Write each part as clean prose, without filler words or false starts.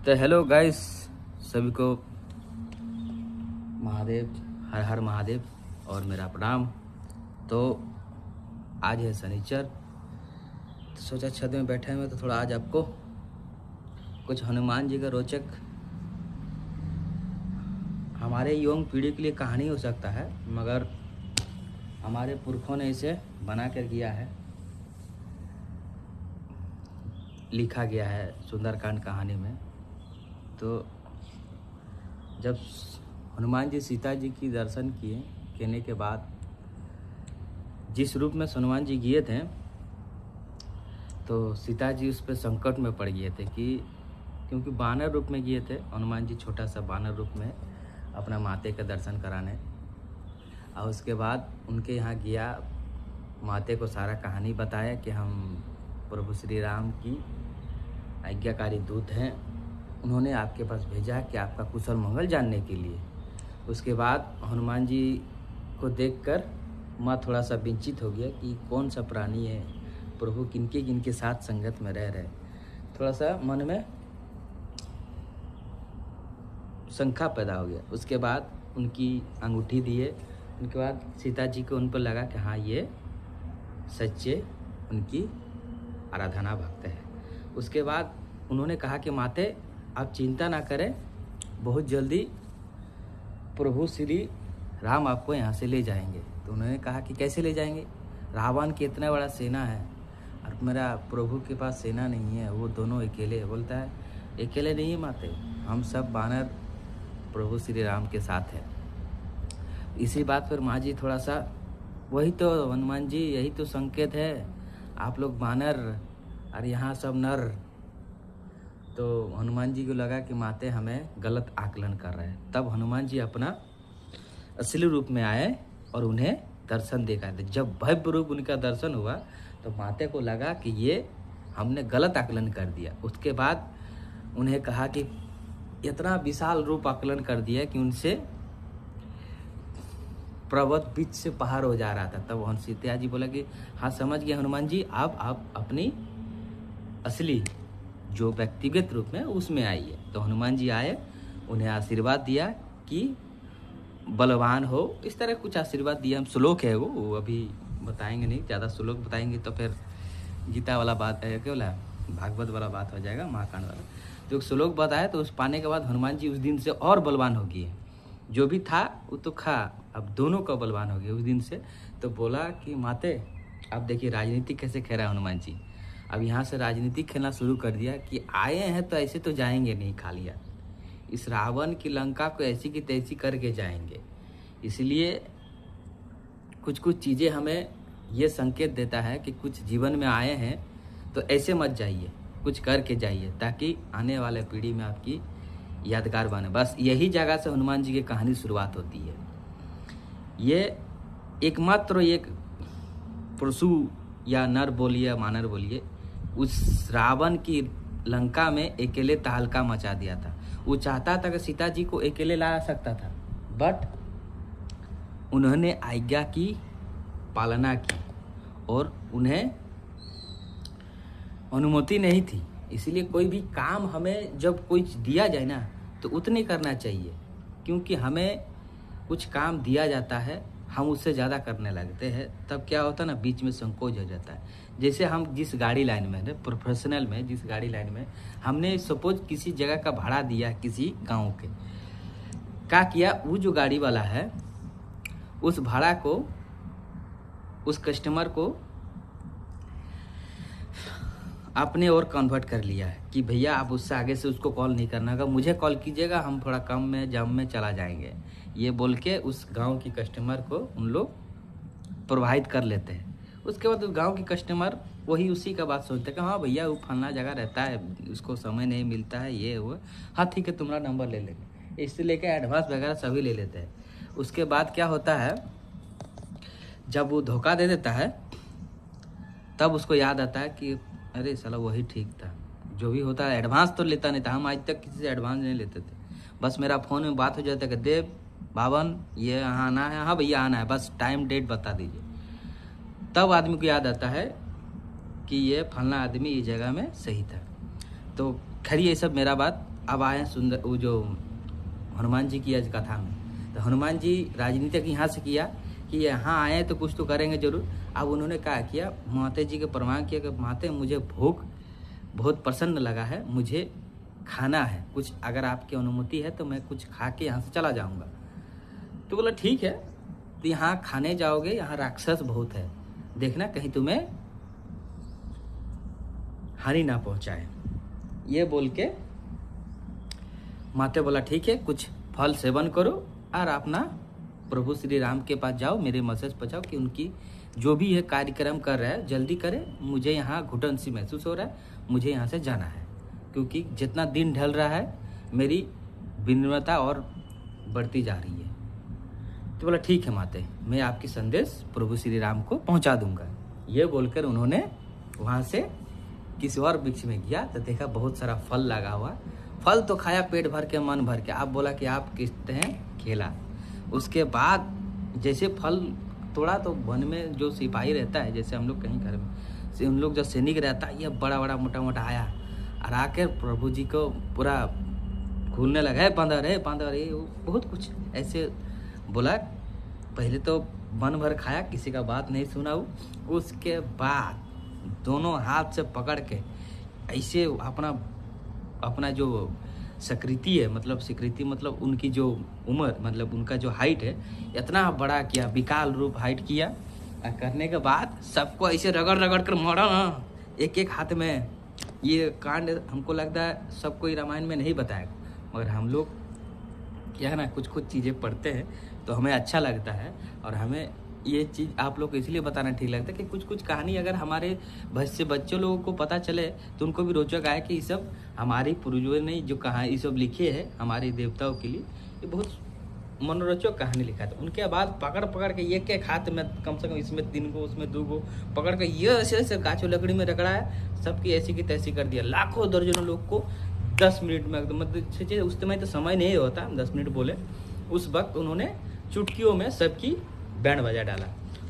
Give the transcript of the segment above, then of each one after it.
तो hello guys, सभी को महादेव, हर हर महादेव और मेरा प्रणाम। तो आज है शनिचर, तो सोचा छत में बैठे हुए तो थोड़ा आज आपको कुछ हनुमान जी का रोचक हमारे युवा पीढ़ी के लिए कहानी हो सकता है, मगर हमारे पुरखों ने इसे बना कर किया है, लिखा गया है सुंदरकांड कहानी में। तो जब हनुमान जी सीता जी की दर्शन करने के बाद जिस रूप में हनुमान जी गए थे, तो सीता जी उस पर संकट में पड़ गए थे कि क्योंकि बानर रूप में गए थे हनुमान जी, छोटा सा बानर रूप में अपना माते का दर्शन कराने। और उसके बाद उनके यहाँ गया, माते को सारा कहानी बताया कि हम प्रभु श्री राम की आज्ञाकारी दूत हैं, उन्होंने आपके पास भेजा कि आपका कुशल मंगल जानने के लिए। उसके बाद हनुमान जी को देखकर माँ थोड़ा सा विचित हो गया कि कौन सा प्राणी है, प्रभु किनके किनके साथ संगत में रह रहे। थोड़ा सा मन में शंका पैदा हो गया। उसके बाद उनकी अंगूठी दिए, उनके बाद सीता जी को उन पर लगा कि हाँ, ये सच्चे उनकी आराधना भक्त है। उसके बाद उन्होंने कहा कि माते आप चिंता ना करें, बहुत जल्दी प्रभु श्री राम आपको यहाँ से ले जाएंगे। तो उन्होंने कहा कि कैसे ले जाएंगे, रावण की इतना बड़ा सेना है और मेरा प्रभु के पास सेना नहीं है, वो दोनों अकेले। बोलता है अकेले नहीं माते, हम सब बानर प्रभु श्री राम के साथ है। इसी बात पर माँ जी थोड़ा सा, वही तो हनुमान जी, यही तो संकेत है, आप लोग बानर और यहाँ सब नर। तो हनुमान जी को लगा कि माते हमें गलत आकलन कर रहे हैं। तब हनुमान जी अपना असली रूप में आए और उन्हें दर्शन देखा। जब भव्य रूप उनका दर्शन हुआ तो माते को लगा कि ये हमने गलत आकलन कर दिया। उसके बाद उन्हें कहा कि इतना विशाल रूप आकलन कर दिया कि उनसे पर्वत बीच से पहाड़ हो जा रहा था। तब वहाँ सीता जी बोला कि हाँ समझ गए हनुमान जी, आप अपनी असली जो व्यक्तिगत रूप में उसमें आइए। तो हनुमान जी आए, उन्हें आशीर्वाद दिया कि बलवान हो, इस तरह कुछ आशीर्वाद दिया। हम श्लोक है वो अभी बताएंगे नहीं, ज़्यादा श्लोक बताएंगे तो फिर गीता वाला बात है, क्या बोला, भागवत वाला बात हो जाएगा, महाकांड वाला। तो एक श्लोक बताया, तो उस पाने के बाद हनुमान जी उस दिन से और बलवान हो गए। जो भी था वो तो खा, अब दोनों का बलवान हो गए उस दिन से। तो बोला कि माते अब देखिए राजनीति कैसे खेल रहा है हनुमान जी। अब यहाँ से राजनीति खेलना शुरू कर दिया कि आए हैं तो ऐसे तो जाएंगे नहीं खाली हाथ, इस रावण की लंका को ऐसी की तैसी करके जाएंगे। इसलिए कुछ कुछ चीज़ें हमें ये संकेत देता है कि कुछ जीवन में आए हैं तो ऐसे मत जाइए, कुछ करके जाइए ताकि आने वाले पीढ़ी में आपकी यादगार बने। बस यही जगह से हनुमान जी की कहानी शुरुआत होती है। ये एकमात्र एक पशु या नर बोलिए या मानर बोलिए, उस रावण की लंका में अकेले तहलका मचा दिया था। वो चाहता था कि सीता जी को अकेले ला सकता था, बट उन्होंने आज्ञा की पालना की और उन्हें अनुमति नहीं थी। इसलिए कोई भी काम हमें जब कोई दिया जाए ना तो उतने करना चाहिए, क्योंकि हमें कुछ काम दिया जाता है हम उससे ज़्यादा करने लगते हैं, तब क्या होता है ना, बीच में संकोच हो जाता है। जैसे हम जिस गाड़ी लाइन में है, प्रोफेशनल में जिस गाड़ी लाइन में हमने सपोज किसी जगह का भाड़ा दिया, किसी गांव के क्या किया, वो जो गाड़ी वाला है उस भाड़ा को, उस कस्टमर को अपने और कन्वर्ट कर लिया है कि भैया आप उससे आगे से उसको कॉल नहीं करना होगा, मुझे कॉल कीजिएगा, हम थोड़ा कम में जाम में चला जाएंगे, ये बोल के उस गांव की कस्टमर को उन लोग प्रोवाइड कर लेते हैं। उसके बाद उस गांव की कस्टमर वही उसी का बात सोचते हैं कि हाँ भैया वो फलना जगह रहता है, उसको समय नहीं मिलता है, ये वो, हाँ ठीक है तुम्हारा नंबर ले लेंगे, इससे लेकर एडवांस वगैरह सभी ले लेते हैं। उसके बाद क्या होता है, जब वो धोखा दे देता है तब उसको याद आता है कि अरे साला वही ठीक था। जो भी होता है एडवांस तो लेता नहीं था, हम आज तक किसी से एडवांस नहीं लेते थे, बस मेरा फ़ोन में बात हो जाता है कि देव बावन ये यहाँ आना है, हाँ भैया आना है, बस टाइम डेट बता दीजिए। तब आदमी को याद आता है कि ये फलना आदमी इस जगह में सही था। तो खैर ये सब मेरा बात अब आए सुंदर वो जो हनुमान जी की आज कथा में। तो हनुमान जी राजनीतिक यहाँ से किया कि यहाँ आए तो कुछ तो करेंगे जरूर। अब उन्होंने क्या किया, माता जी के प्रणाम किया कि माते मुझे भूख बहुत प्रसन्न लगा है, मुझे खाना है कुछ, अगर आपकी अनुमति है तो मैं कुछ खा के यहाँ से चला जाऊँगा। तो बोला ठीक है, तो यहाँ खाने जाओगे, यहाँ राक्षस बहुत है, देखना कहीं तुम्हें हानि ना पहुँचाए। ये बोल के माते बोला ठीक है, कुछ फल सेवन करो और अपना प्रभु श्री राम के पास जाओ, मेरे मैसेज पहुँचाओ कि उनकी जो भी है कार्यक्रम कर रहा है जल्दी करे, मुझे यहाँ घुटन सी महसूस हो रहा है, मुझे यहाँ से जाना है, क्योंकि जितना दिन ढल रहा है मेरी विनम्रता और बढ़ती जा रही है। तो बोला ठीक है माते, मैं आपकी संदेश प्रभु श्री राम को पहुँचा दूंगा। ये बोलकर उन्होंने वहाँ से किसी और वृक्ष में गया तो देखा बहुत सारा फल लगा हुआ। फल तो खाया पेट भर के मन भर के। आप बोला कि आप किसते हैं, खेला। उसके बाद जैसे फल तोड़ा तो वन में जो सिपाही रहता है, जैसे हम लोग कहीं घर में से उन लोग जो सैनिक रहता है, ये बड़ा बड़ा मोटा मोटा आया और आकर प्रभु जी को पूरा घूरने लगा, है बांदर है बांदर है, बहुत कुछ ऐसे बोला। पहले तो मन भर खाया, किसी का बात नहीं सुना। उसके बाद दोनों हाथ से पकड़ के ऐसे अपना जो स्वीकृति है, मतलब स्वीकृति मतलब उनकी जो उम्र, मतलब उनका जो हाइट है, इतना बड़ा किया, विकाल रूप हाइट किया। और करने के बाद सबको ऐसे रगड़ रगड़ कर मारा ना, एक एक हाथ में। ये कांड हमको लगता है सब कोई रामायण में नहीं बताएगा, मगर हम लोग क्या है ना, कुछ कुछ चीज़ें पढ़ते हैं तो हमें अच्छा लगता है, और हमें ये चीज़ आप लोग को इसलिए बताना ठीक लगता है कि कुछ कुछ कहानी अगर हमारे से बच्चों लोगों को पता चले तो उनको भी रोचक आए कि ये सब हमारी पूर्वजों ने जो कहा ये सब लिखे है हमारे देवताओं के लिए, ये बहुत मनोरंजक कहानी लिखा था। उनके बाद पकड़ पकड़ के एक एक हाथ में कम से कम, इसमें 3 गो उसमें 2 गो पकड़ के ये ऐसे ऐसे गाछों लकड़ी में रगड़ा है, सबकी ऐसी की तैसी कर दिया। लाखों दर्जनों लोग को 10 मिनट में एकदम, मतलब उस समय तो समय नहीं होता 10 मिनट बोले, उस वक्त उन्होंने चुटकियों में सबकी बैंड बजा डाला।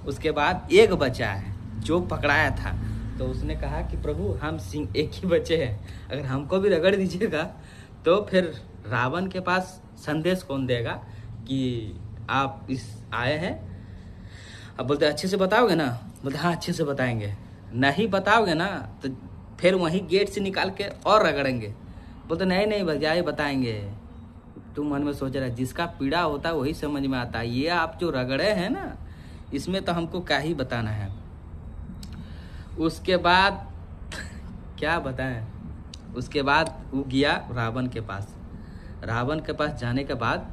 उसके बाद एक बचा है जो पकड़ाया था, तो उसने कहा कि प्रभु हम सिंह एक ही बचे हैं, अगर हमको भी रगड़ दीजिएगा तो फिर रावण के पास संदेश कौन देगा कि आप इस आए हैं। अब बोलते अच्छे से बताओगे ना, बोलते हाँ अच्छे से बताएंगे, नहीं बताओगे ना तो फिर वहीं गेट से निकाल के और रगड़ेंगे। बोलते नहीं नहीं भैया बताएंगे। तू मन में सोच रहा है जिसका पीड़ा होता है वही समझ में आता है, ये आप जो रगड़े हैं ना इसमें तो हमको क्या ही बताना है। उसके बाद क्या बताएं, उसके बाद वो गया रावण के पास। रावण के पास जाने के बाद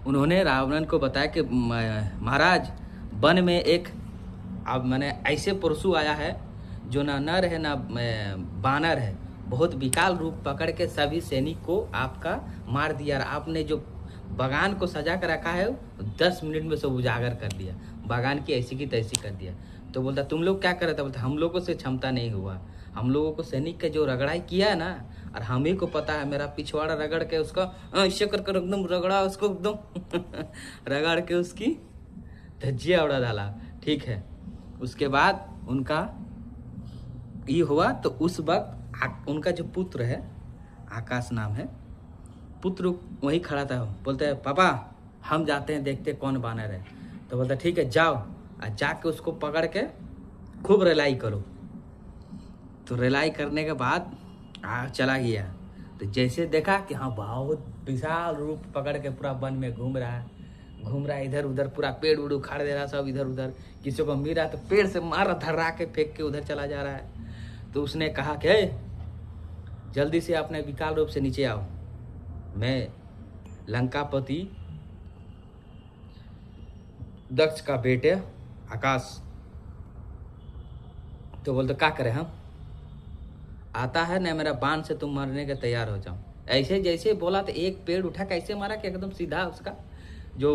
उन्होंने रावण को बताया कि महाराज वन में एक अब मैंने ऐसे परशु आया है जो ना नर है ना बानर है, बहुत विकाल रूप पकड़ के सभी सैनिक को आपका मार दिया, और आपने जो बागान को सजा कर रखा है 10 मिनट में सब उजागर कर दिया, बागान की ऐसी की तैसी कर दिया। तो बोलता तुम लोग क्या कर रहे थे, बोलता हम लोगों से क्षमता नहीं हुआ, हम लोगों को सैनिक का जो रगड़ाई किया है ना, और हम ही को पता है, मेरा पिछवाड़ा रगड़ के उसका ऐसे कर एकदम रगड़ा उसको एकदम रगड़ के उसकी धज्जिया उड़ा डाला। ठीक है, उसके बाद उनका ये हुआ। तो उस वक्त उनका जो पुत्र है, आकाश नाम है, पुत्र वहीं खड़ा था। बोलते हैं पापा हम जाते हैं देखते कौन बानर है। तो बोलता ठीक है जाओ, और जाके उसको पकड़ के खूब रिलाई करो। तो रिलाई करने के बाद चला गया। तो जैसे देखा कि हाँ बहुत विशाल रूप पकड़ के पूरा वन में घूम रहा है इधर उधर, पूरा पेड़ उड़ उखाड़ दे रहा सब इधर उधर, किसी को मिल रहा तो पेड़ से मार धर्रा के फेंक के उधर चला जा रहा है। तो उसने कहा कि जल्दी से अपने विकाल रूप से नीचे आओ, मैं लंकापति दक्ष का बेटे आकाश। तो बोलते क्या करें हम, आता है ना मेरा बाण से तुम मरने के तैयार हो जाओ। ऐसे जैसे बोला तो एक पेड़ उठा कैसे मारा कि एकदम सीधा उसका जो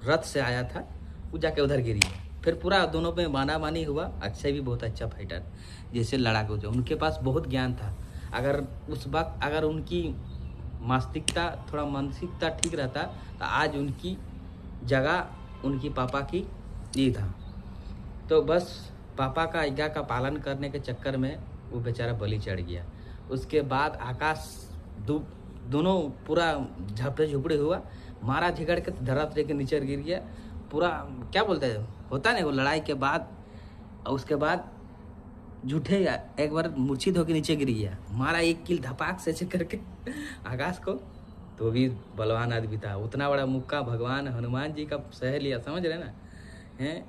रथ से आया था वो जाके उधर गिरी। फिर पूरा दोनों में मानामानी हुआ। अक्षय भी बहुत अच्छा फाइटर, जैसे लड़ाकू जो, उनके पास बहुत ज्ञान था। अगर उस वक्त अगर उनकी मानसिकता थोड़ा मानसिकता ठीक रहता तो आज उनकी जगह उनकी पापा की ये था। तो बस पापा का आज्ञा का पालन करने के चक्कर में वो बेचारा बलि चढ़ गया। उसके बाद आकाश दोनों पूरा झपड़े झुपड़े हुआ, मारा झिगड़ के धरात लेके नीचे गिर गया पूरा। क्या बोलते हैं, होता नहीं वो लड़ाई के बाद, और उसके बाद झूठे एक बार मूर्छित होकर नीचे गिर गया, मारा एक किल धपाक से करके आकाश को। तो भी बलवान आदमी था, उतना बड़ा मुक्का भगवान हनुमान जी का सह लिया, समझ रहे ना हैं।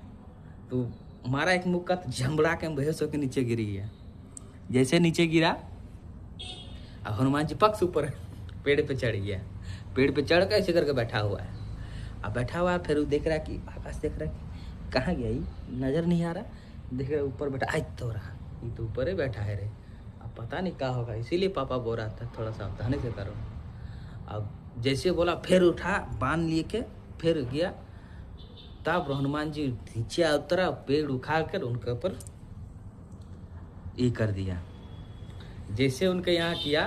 तो मारा एक मुक्का तो झमड़ा के बेहोश होकर नीचे गिर गया। जैसे नीचे गिरा अब हनुमान जी पक्ष ऊपर पेड़ पे चढ़ गया, पेड़ पे चढ़ कर ऐसे करके बैठा हुआ है। अब बैठा हुआ है, फिर वो देख रहा है कि आकाश देख रहा है कि कहाँ गया, ये नजर नहीं आ रहा, देख रहा ऊपर बैठा, आई तो रहा, ये तो ऊपर ही बैठा है रे, अब पता नहीं क्या होगा, इसीलिए पापा बोल रहा था थोड़ा सावधानी से करो। अब जैसे बोला फिर उठा, बांध लिए के फिर गया, तब हनुमान जी नीचे उतरा, पेड़ उखाड़ कर उनके ऊपर ये कर दिया। जैसे उनके यहाँ किया,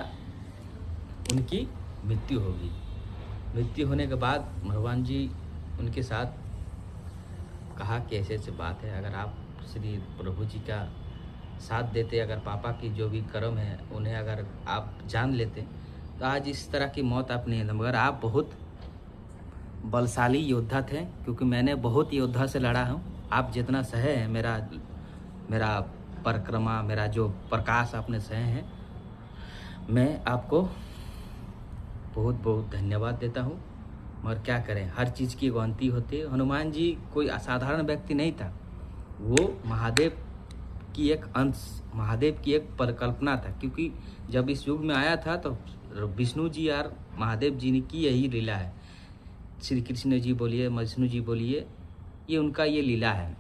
उनकी मृत्यु होगी। मृत्यु होने के बाद भगवान जी उनके साथ कहा कि ऐसे ऐसे बात है, अगर आप श्री प्रभु जी का साथ देते, अगर पापा की जो भी कर्म है उन्हें अगर आप जान लेते तो आज इस तरह की मौत आप नहीं है। मगर आप बहुत बलशाली योद्धा थे, क्योंकि मैंने बहुत योद्धा से लड़ा हूँ। आप जितना सहे हैं, मेरा परिक्रमा, मेरा जो प्रकाश आपने सहे हैं, मैं आपको बहुत बहुत धन्यवाद देता हूँ। मगर क्या करें, हर चीज़ की गलती होती है। हनुमान जी कोई असाधारण व्यक्ति नहीं था, वो महादेव की एक अंश, महादेव की एक परिकल्पना था। क्योंकि जब इस युग में आया था तो विष्णु जी और महादेव जी की यही लीला है। श्री कृष्ण जी बोलिए, विष्णु जी बोलिए, ये उनका ये लीला है।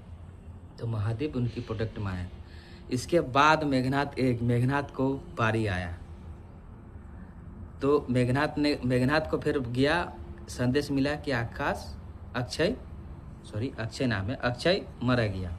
तो महादेव उनकी प्रोडक्ट में आया। इसके बाद मेघनाथ को बारी आया, तो मेघनाथ को फिर गया, संदेश मिला कि अक्षय नाम है, अक्षय मर गया।